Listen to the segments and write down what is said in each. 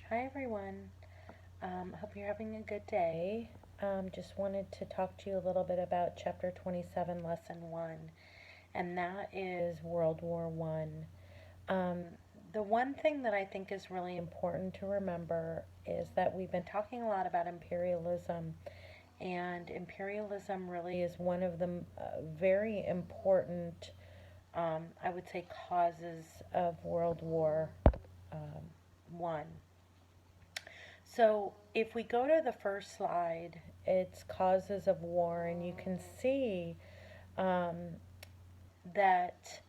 Hi everyone. Hope you're having a good day. Just wanted to talk to you a little bit about Chapter 27, Lesson 1, and that is World War One. Um, the one thing that I think is really important to remember is that we've been talking a lot about imperialism, and imperialism really is one of the very important, I would say, causes of World War um, One. So if we go to the first slide, it's causes of war, and you can see um, that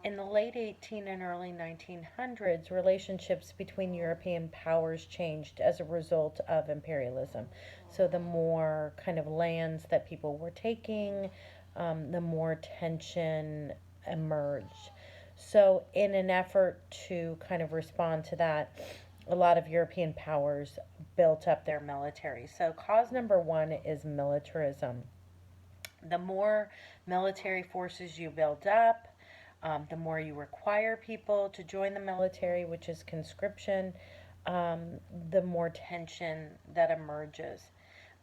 in the late 18 and early 1900s, relationships between European powers changed as a result of imperialism. So the more kind of lands that people were taking, the more tension emerged. So, in an effort to kind of respond to that, a lot of European powers built up their military. So, cause number one is militarism. The more military forces you build up, the more you require people to join the military, which is conscription, the more tension that emerges.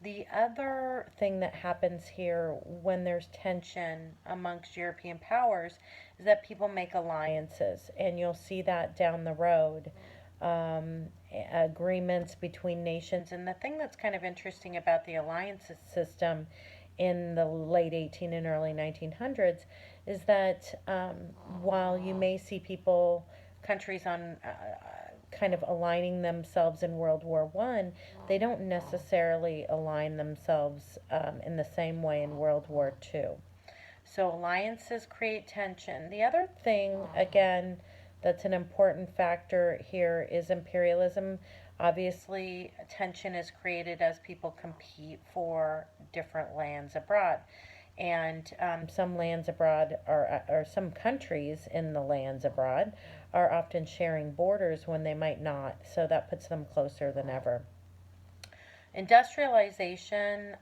The other thing that happens here when there's tension amongst European powers is that people make alliances, and you'll see that down the road. Agreements between nations. And the thing that's kind of interesting about the alliance system in the late 18 and early 1900s is that while you may see people, countries on kind of aligning themselves in World War One, they don't necessarily align themselves in the same way in World War Two. So alliances create tension. The other thing, again, that's an important factor here is imperialism. Obviously, tension is created as people compete for different lands abroad. And some lands abroad or some countries in the lands abroad are often sharing borders when they might not. So that puts them closer than ever. Industrialization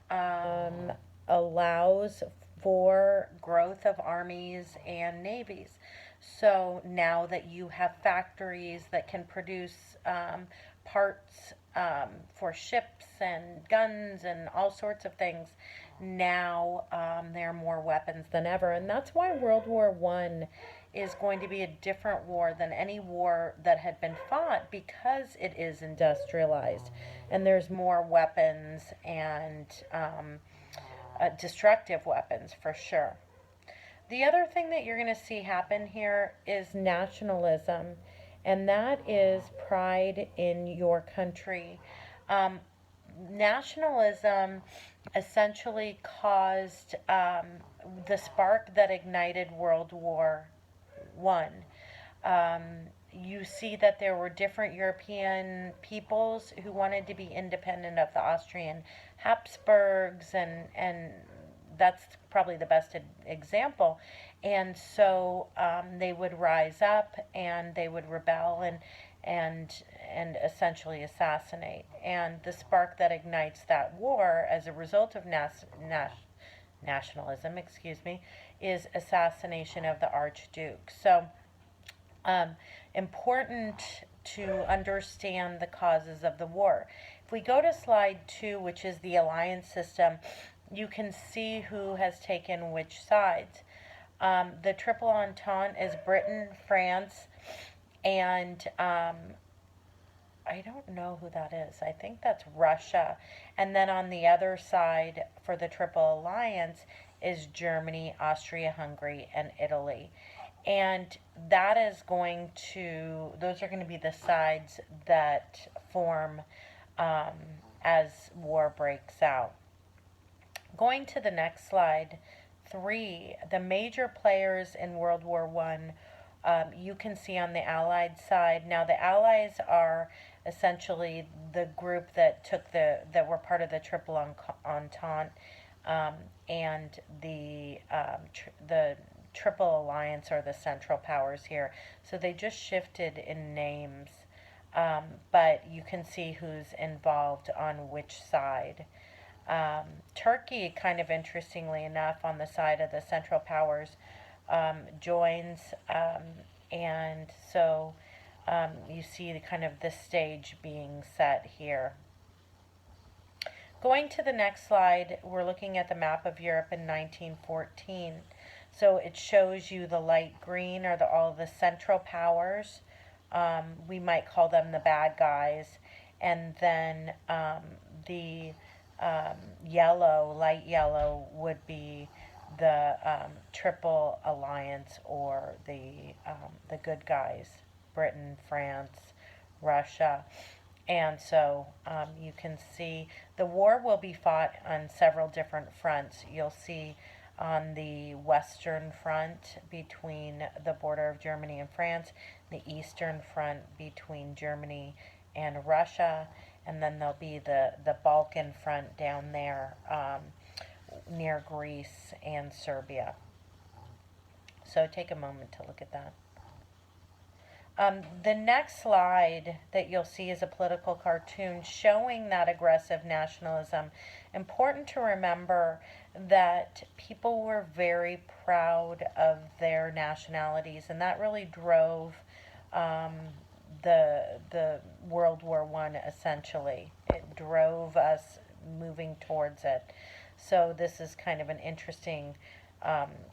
allows for growth of armies and navies. So now that you have factories that can produce parts for ships and guns and all sorts of things, now there are more weapons than ever. And that's why World War One is going to be a different war than any war that had been fought because it is industrialized and there's more weapons and destructive weapons for sure. The other thing that you're going to see happen here is nationalism, and that is pride in your country. Um, Nationalism essentially caused the spark that ignited World War One. Um, you see that there were different European peoples who wanted to be independent of the Austrian Habsburgs, and that's probably the best example. And so they would rise up and they would rebel and and essentially assassinate. And the spark that ignites that war as a result of nationalism, excuse me, is assassination of the Archduke. So um, important to understand the causes of the war. If we go to slide 2, which is the alliance system, you can see who has taken which sides. The Triple Entente is Britain, France, and I don't know who that is. I think that's Russia. And then on the other side for the Triple Alliance is Germany, Austria, Hungary, and Italy. And that is going to, those are going to be the sides that form um, as war breaks out. Going to the next slide, 3, the major players in World War One. You can see on the Allied side. Now the Allies are essentially the group that were part of the Triple Entente, um, and the Triple Alliance are the Central Powers here. So they just shifted in names, but you can see who's involved on which side. Turkey, kind of interestingly enough, on the side of the Central Powers, joins, and so you see the kind of this stage being set here. Going to the next slide, we're looking at the map of Europe in 1914. So it shows you the light green are all the Central Powers. We might call them the bad guys. And then the yellow, light yellow, would be the Triple Alliance, or the good guys: Britain, France, Russia. And so you can see the war will be fought on several different fronts. You'll see on the western front between the border of Germany and France, the eastern front between Germany and Russia, and then there'll be the Balkan front down there near Greece and Serbia. So take a moment to look at that. The next slide that you'll see is a political cartoon showing that aggressive nationalism. Important to remember that people were very proud of their nationalities, and that really drove the World War I. Essentially, it drove us moving towards it. So this is kind of an interesting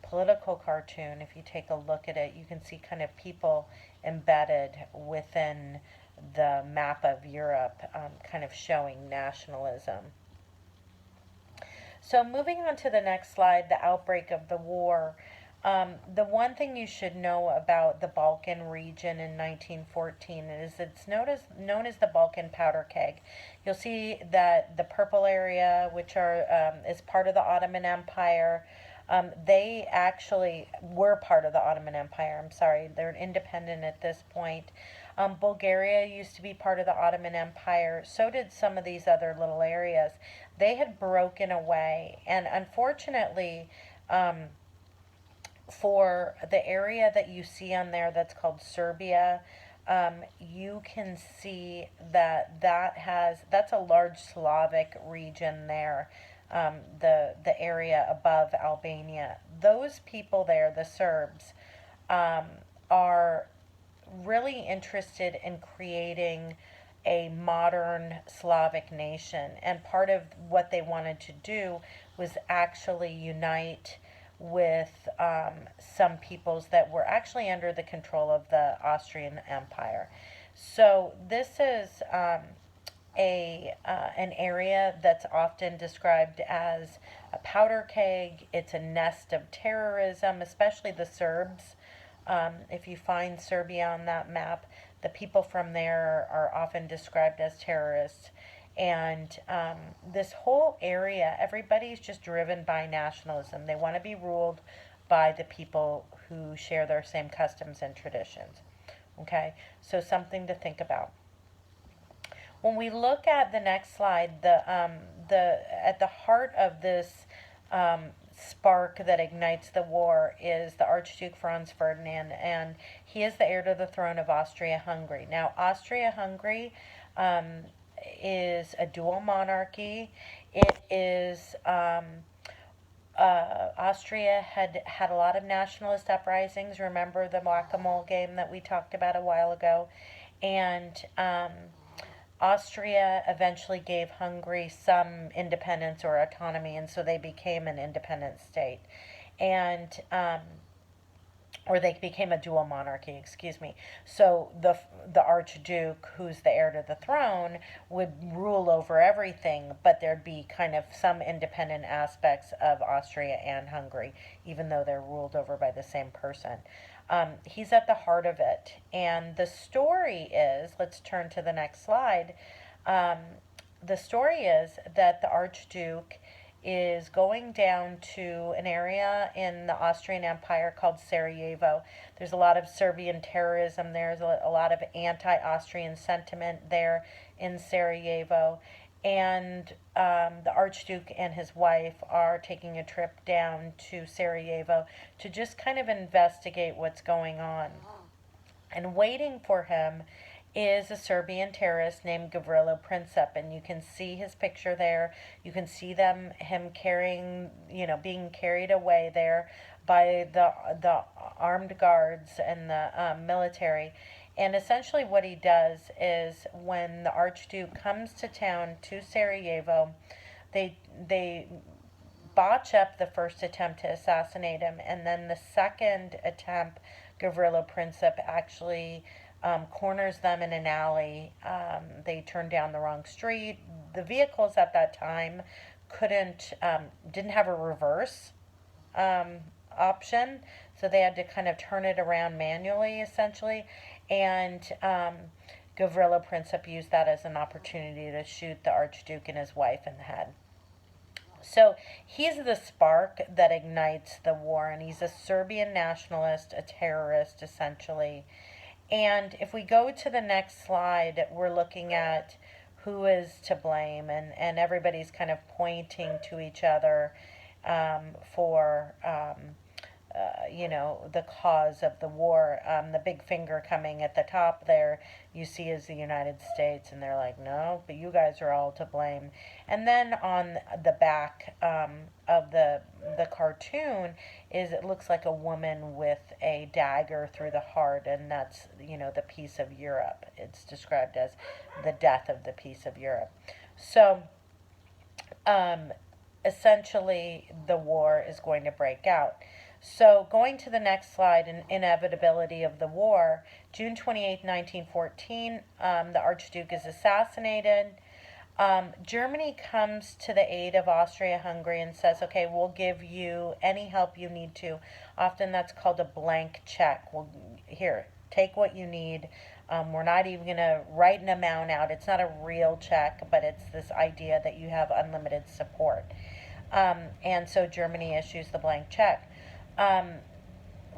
political cartoon. If you take a look at it, you can see kind of people embedded within the map of Europe, kind of showing nationalism. So moving on to the next slide, the outbreak of the war. The one thing you should know about the Balkan region in 1914 is it's known as the Balkan powder keg. You'll see that the purple area, which is part of the Ottoman Empire, they actually were part of the Ottoman Empire. I'm sorry, they're independent at this point. Bulgaria used to be part of the Ottoman Empire. So did some of these other little areas. They had broken away, and unfortunately, for the area that you see on there that's called Serbia, you can see that's a large Slavic region there. The area above Albania. Those people there, the Serbs, are really interested in creating a modern Slavic nation. And part of what they wanted to do was actually unite with some peoples that were actually under the control of the Austrian Empire. So this is an area that's often described as a powder keg. It's a nest of terrorism, especially the Serbs. If you find Serbia on that map, the people from there are often described as terrorists. And this whole area, everybody's just driven by nationalism. They want to be ruled by the people who share their same customs and traditions. Okay, so something to think about. When we look at the next slide, at the heart of this spark that ignites the war is the Archduke Franz Ferdinand, and he is the heir to the throne of Austria-Hungary. Now, Austria-Hungary is a dual monarchy. It is Austria had a lot of nationalist uprisings. Remember the whack-a-mole game that we talked about a while ago, and Austria eventually gave Hungary some independence or autonomy, and so they became an independent state, and or they became a dual monarchy, excuse me. So the Archduke, who's the heir to the throne, would rule over everything, but there'd be kind of some independent aspects of Austria and Hungary, even though they're ruled over by the same person. He's at the heart of it. And the story is, let's turn to the next slide. The story is that the Archduke is going down to an area in the Austrian Empire called Sarajevo. There's a lot of Serbian terrorism. There's a lot of anti-Austrian sentiment there in Sarajevo. And the Archduke and his wife are taking a trip down to Sarajevo to just kind of investigate what's going on. And waiting for him is a Serbian terrorist named Gavrilo Princip, and you can see his picture there. You can see him carrying, being carried away there by the armed guards and the military. And essentially, what he does is when the Archduke comes to town to Sarajevo, they botch up the first attempt to assassinate him, and then the second attempt, Gavrilo Princip actually corners them in an alley. They turn down the wrong street. The vehicles at that time didn't have a reverse option, so they had to kind of turn it around manually, essentially. And Gavrilo Princip used that as an opportunity to shoot the Archduke and his wife in the head. So he's the spark that ignites the war, and he's a Serbian nationalist, a terrorist, essentially. And if we go to the next slide, we're looking at who is to blame, and everybody's kind of pointing to each other for the cause of the war. The big finger coming at the top there, you see, is the United States, and they're like, no, but you guys are all to blame. And then on the back of the cartoon it looks like a woman with a dagger through the heart, and that's, the peace of Europe. It's described as the death of the peace of Europe. So, essentially, the war is going to break out. So going to the next slide, inevitability of the war, June 28, 1914, the Archduke is assassinated. Germany comes to the aid of Austria-Hungary and says, okay, we'll give you any help you need to. Often that's called a blank check. Well, here, take what you need. We're not even going to write an amount out. It's not a real check, but it's this idea that you have unlimited support. And so Germany issues the blank check.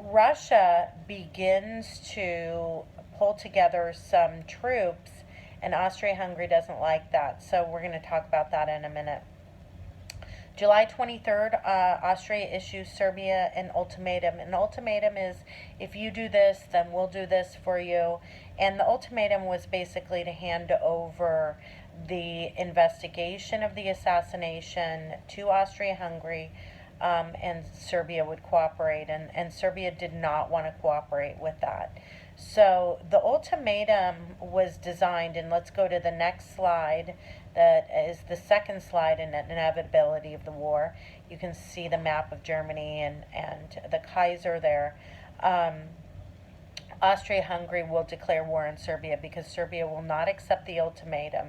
Russia begins to pull together some troops, and Austria-Hungary doesn't like that. So we're going to talk about that in a minute. July 23rd, Austria issues Serbia an ultimatum. An ultimatum is, if you do this, then we'll do this for you. And the ultimatum was basically to hand over the investigation of the assassination to Austria-Hungary, and Serbia would cooperate, and Serbia did not want to cooperate with that. So the ultimatum was designed, and let's go to the next slide, that is the second slide in inevitability of the war. You can see the map of Germany and the Kaiser there. Austria-Hungary will declare war on Serbia because Serbia will not accept the ultimatum,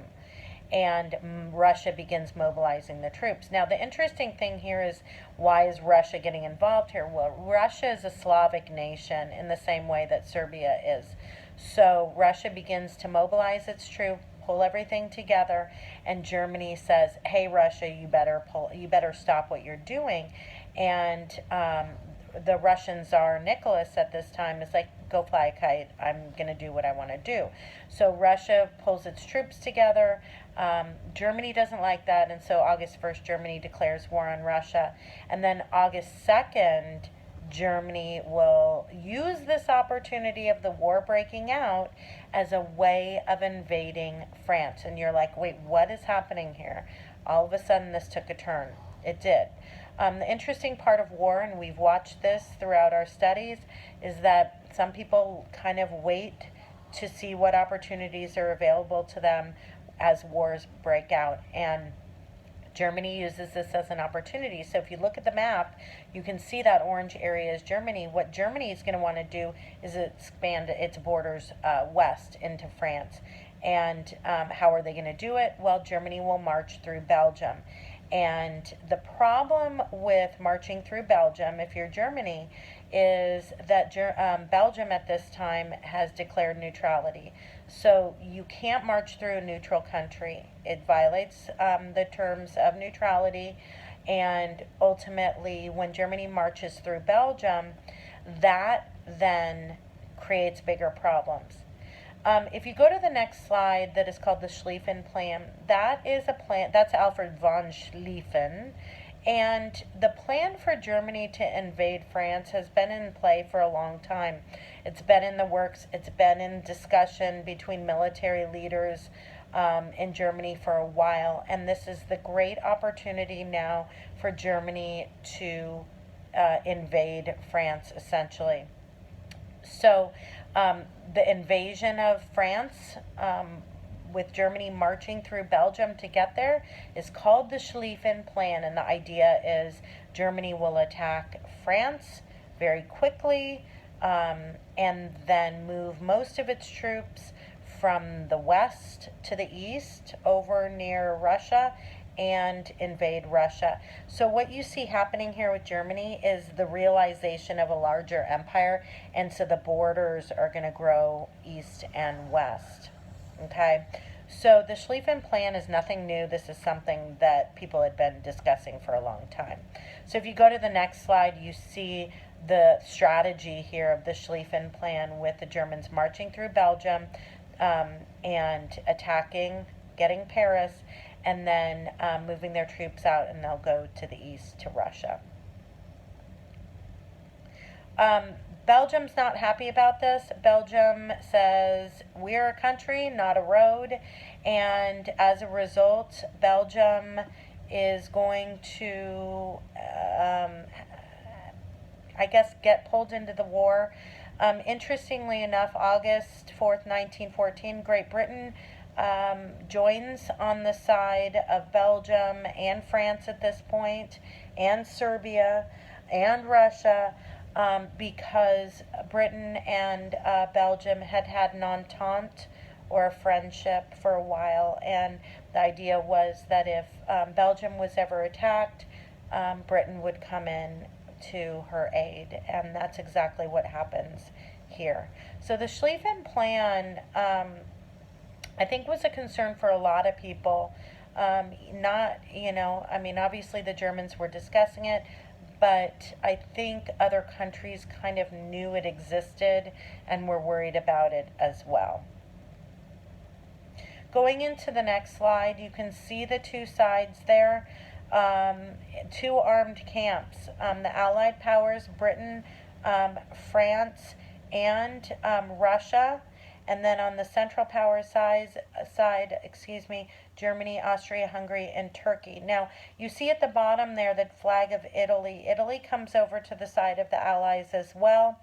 and Russia begins mobilizing the troops. Now, the interesting thing here is, why is Russia getting involved here? Well, Russia is a Slavic nation in the same way that Serbia is. So Russia begins to mobilize its troops, pull everything together, and Germany says, hey, Russia, you better stop what you're doing. And the Russian Tsar Nicholas at this time is like, go fly a kite, I'm going to do what I want to do. So Russia pulls its troops together. Germany doesn't like that, and so August 1st, Germany declares war on Russia. And then August 2nd, Germany will use this opportunity of the war breaking out as a way of invading France. And you're like, wait, what is happening here? All of a sudden, this took a turn. It did. The interesting part of war, and we've watched this throughout our studies, is that some people kind of wait to see what opportunities are available to them as wars break out. And Germany uses this as an opportunity. So if you look at the map, you can see that orange area is Germany. What Germany is going to want to do is expand its borders west into France. And how are they going to do it? Well, Germany will march through Belgium. And the problem with marching through Belgium, if you're Germany, is that Belgium at this time has declared neutrality. So you can't march through a neutral country. It violates the terms of neutrality. And ultimately, when Germany marches through Belgium, that then creates bigger problems. If you go to the next slide, that is called the Schlieffen Plan, that is a plan, that's Alfred von Schlieffen, and the plan for Germany to invade France has been in play for a long time. It's been in the works, it's been in discussion between military leaders in Germany for a while, and this is the great opportunity now for Germany to invade France, essentially. So The invasion of France, with Germany marching through Belgium to get there, is called the Schlieffen Plan, and the idea is Germany will attack France very quickly, and then move most of its troops from the west to the east over near Russia and invade Russia. So what you see happening here with Germany is the realization of a larger empire, and so the borders are going to grow east and west. Okay, so the Schlieffen Plan is nothing new. This is something that people had been discussing for a long time. So if you go to the next slide, you see the strategy here of the Schlieffen Plan, with the Germans marching through Belgium, and attacking, getting Paris, and then moving their troops out, and they'll go to the east to Russia. Belgium's not happy about this. Belgium says we're a country, not a road, and as a result, Belgium is going to, I guess, get pulled into the war. Interestingly enough, August 4th, 1914, Great Britain joins on the side of Belgium and France at this point, and Serbia and Russia, because Britain and Belgium had had an entente, or a friendship, for a while, and the idea was that if Belgium was ever attacked, Britain would come in to her aid, and that's exactly what happens here. So the Schlieffen Plan, I think, was a concern for a lot of people. Not, I mean, obviously the Germans were discussing it, but I think other countries kind of knew it existed and were worried about it as well. Going into the next slide, you can see the two sides there. Two armed camps. The Allied powers, Britain, France, and Russia. And then on the Central Powers side, Germany, Austria, Hungary, and Turkey. Now, you see at the bottom there the flag of Italy. Italy comes over to the side of the Allies as well.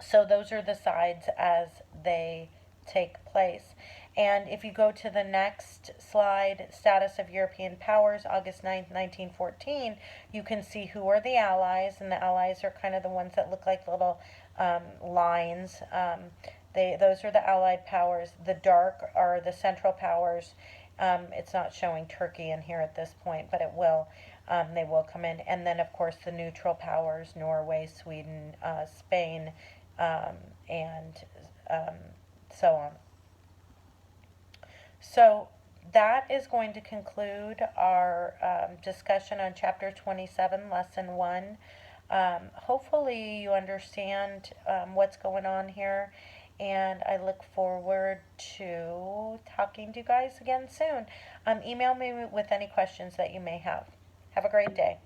So those are the sides as they take place. And if you go to the next slide, Status of European Powers, August 9th, 1914, you can see who are the Allies, and the Allies are kind of the ones that look like little lines. Those are the Allied powers. The dark are the Central Powers. It's not showing Turkey in here at this point, but it will. They will come in. And then, of course, the neutral powers, Norway, Sweden, Spain, and so on. So that is going to conclude our discussion on Chapter 27, Lesson 1. Hopefully you understand what's going on here, and I look forward to talking to you guys again soon. Email me with any questions that you may have. Have a great day.